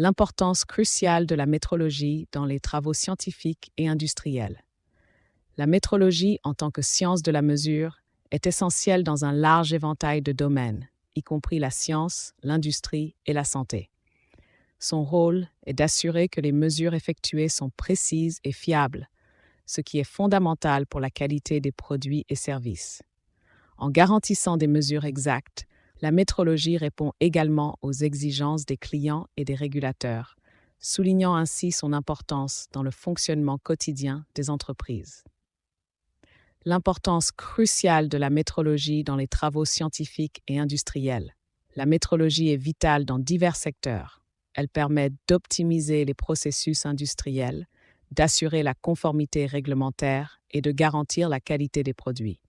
L'importance cruciale de la métrologie dans les travaux scientifiques et industriels. La métrologie, en tant que science de la mesure, est essentielle dans un large éventail de domaines, y compris la science, l'industrie et la santé. Son rôle est d'assurer que les mesures effectuées sont précises et fiables, ce qui est fondamental pour la qualité des produits et services. En garantissant des mesures exactes, la métrologie répond également aux exigences des clients et des régulateurs, soulignant ainsi son importance dans le fonctionnement quotidien des entreprises. L'importance cruciale de la métrologie dans les travaux scientifiques et industriels. La métrologie est vitale dans divers secteurs. Elle permet d'optimiser les processus industriels, d'assurer la conformité réglementaire et de garantir la qualité des produits.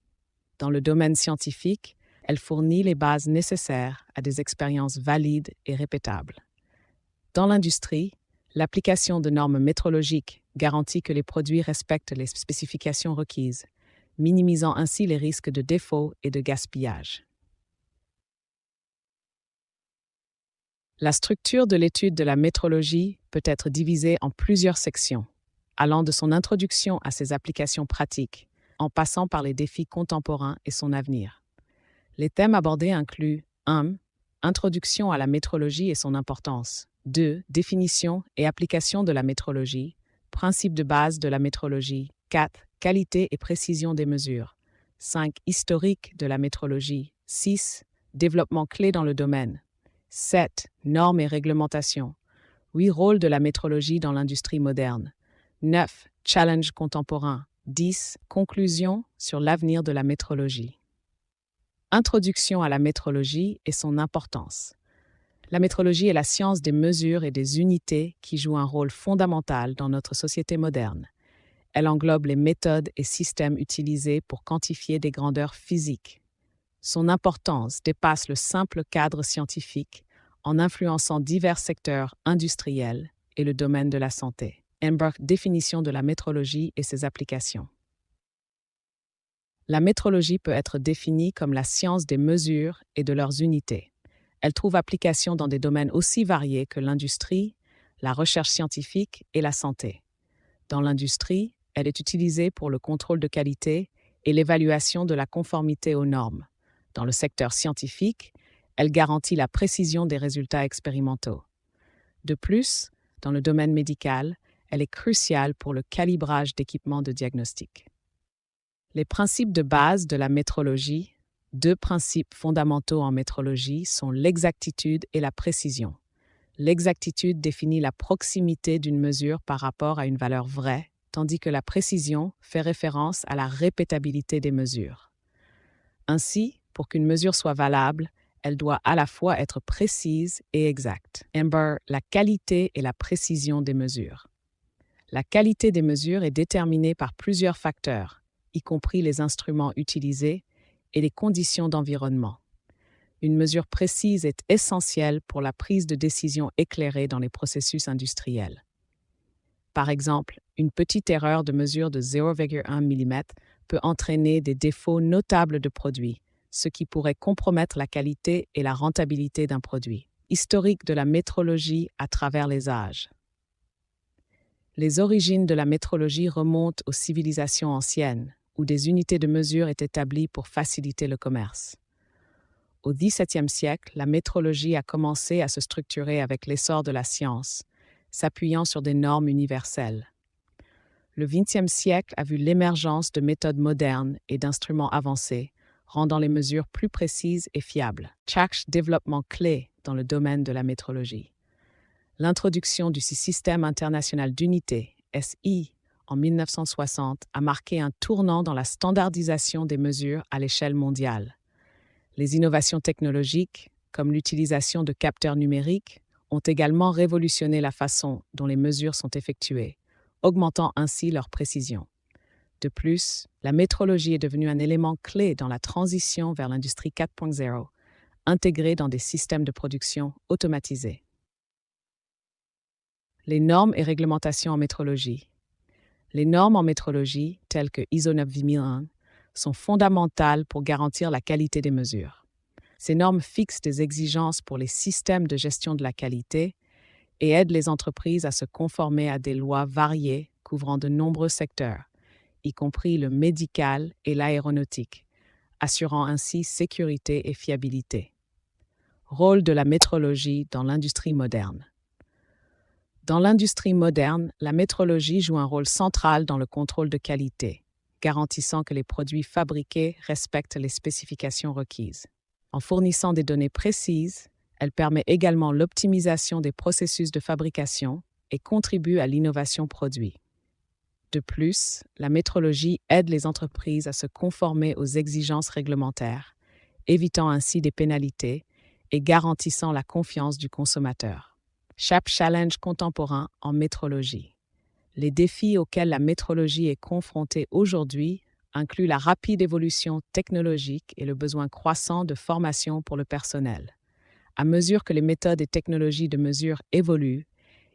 Dans le domaine scientifique, elle fournit les bases nécessaires à des expériences valides et répétables. Dans l'industrie, l'application de normes métrologiques garantit que les produits respectent les spécifications requises, minimisant ainsi les risques de défaut et de gaspillage. La structure de l'étude de la métrologie peut être divisée en plusieurs sections, allant de son introduction à ses applications pratiques, en passant par les défis contemporains et son avenir. Les thèmes abordés incluent 1. Introduction à la métrologie et son importance. 2. Définition et application de la métrologie. Principes de base de la métrologie. 4. Qualité et précision des mesures. 5. Historique de la métrologie. 6. Développement clé dans le domaine. 7. Normes et réglementations. 8. Rôle de la métrologie dans l'industrie moderne. 9. Challenge contemporain. 10. Conclusion sur l'avenir de la métrologie. Introduction à la métrologie et son importance. La métrologie est la science des mesures et des unités qui joue un rôle fondamental dans notre société moderne. Elle englobe les méthodes et systèmes utilisés pour quantifier des grandeurs physiques. Son importance dépasse le simple cadre scientifique en influençant divers secteurs industriels et le domaine de la santé. Embark, définition de la métrologie et ses applications. La métrologie peut être définie comme la science des mesures et de leurs unités. Elle trouve application dans des domaines aussi variés que l'industrie, la recherche scientifique et la santé. Dans l'industrie, elle est utilisée pour le contrôle de qualité et l'évaluation de la conformité aux normes. Dans le secteur scientifique, elle garantit la précision des résultats expérimentaux. De plus, dans le domaine médical, elle est cruciale pour le calibrage d'équipements de diagnostic. Les principes de base de la métrologie. 2 principes fondamentaux en métrologie sont l'exactitude et la précision. L'exactitude définit la proximité d'une mesure par rapport à une valeur vraie, tandis que la précision fait référence à la répétabilité des mesures. Ainsi, pour qu'une mesure soit valable, elle doit à la fois être précise et exacte. Amber, la qualité et la précision des mesures. La qualité des mesures est déterminée par plusieurs facteurs, y compris les instruments utilisés et les conditions d'environnement. Une mesure précise est essentielle pour la prise de décision éclairée dans les processus industriels. Par exemple, une petite erreur de mesure de 0,1 mm peut entraîner des défauts notables de produits, ce qui pourrait compromettre la qualité et la rentabilité d'un produit. Historique de la métrologie à travers les âges. Les origines de la métrologie remontent aux civilisations anciennes, où des unités de mesure étaient établies pour faciliter le commerce. Au XVIIe siècle, la métrologie a commencé à se structurer avec l'essor de la science, s'appuyant sur des normes universelles. Le XXe siècle a vu l'émergence de méthodes modernes et d'instruments avancés, rendant les mesures plus précises et fiables. Chaque développement clé dans le domaine de la métrologie. L'introduction du Système international d'unités, SI, en 1960 a marqué un tournant dans la standardisation des mesures à l'échelle mondiale. Les innovations technologiques, comme l'utilisation de capteurs numériques, ont également révolutionné la façon dont les mesures sont effectuées, augmentant ainsi leur précision. De plus, la métrologie est devenue un élément clé dans la transition vers l'industrie 4.0, intégrée dans des systèmes de production automatisés. Les normes et réglementations en métrologie. Les normes en métrologie, telles que ISO 9001, sont fondamentales pour garantir la qualité des mesures. Ces normes fixent des exigences pour les systèmes de gestion de la qualité et aide les entreprises à se conformer à des lois variées couvrant de nombreux secteurs, y compris le médical et l'aéronautique, assurant ainsi sécurité et fiabilité. Rôle de la métrologie dans l'industrie moderne. Dans l'industrie moderne, la métrologie joue un rôle central dans le contrôle de qualité, garantissant que les produits fabriqués respectent les spécifications requises. En fournissant des données précises, elle permet également l'optimisation des processus de fabrication et contribue à l'innovation produit. De plus, la métrologie aide les entreprises à se conformer aux exigences réglementaires, évitant ainsi des pénalités et garantissant la confiance du consommateur. Chaque challenge contemporain en métrologie. Les défis auxquels la métrologie est confrontée aujourd'hui incluent la rapide évolution technologique et le besoin croissant de formation pour le personnel. À mesure que les méthodes et technologies de mesure évoluent,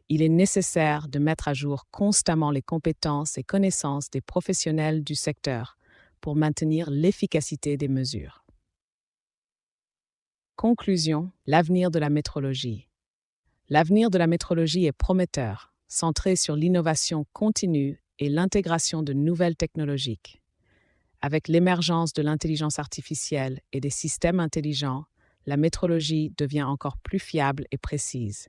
il est nécessaire de mettre à jour constamment les compétences et connaissances des professionnels du secteur pour maintenir l'efficacité des mesures. Conclusion, l'avenir de la métrologie. L'avenir de la métrologie est prometteur, centré sur l'innovation continue et l'intégration de nouvelles technologies. Avec l'émergence de l'intelligence artificielle et des systèmes intelligents, la métrologie devient encore plus fiable et précise.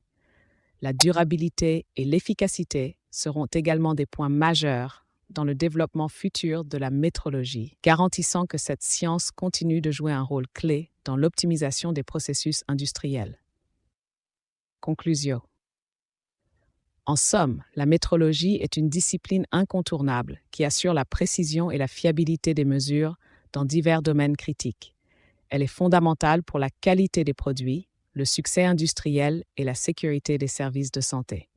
La durabilité et l'efficacité seront également des points majeurs dans le développement futur de la métrologie, garantissant que cette science continue de jouer un rôle clé dans l'optimisation des processus industriels. Conclusion. En somme, la métrologie est une discipline incontournable qui assure la précision et la fiabilité des mesures dans divers domaines critiques. Elle est fondamentale pour la qualité des produits, le succès industriel et la sécurité des services de santé.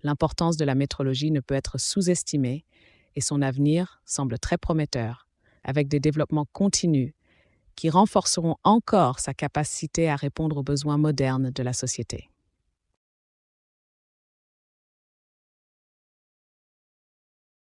L'importance de la métrologie ne peut être sous-estimée et son avenir semble très prometteur, avec des développements continus qui renforceront encore sa capacité à répondre aux besoins modernes de la société.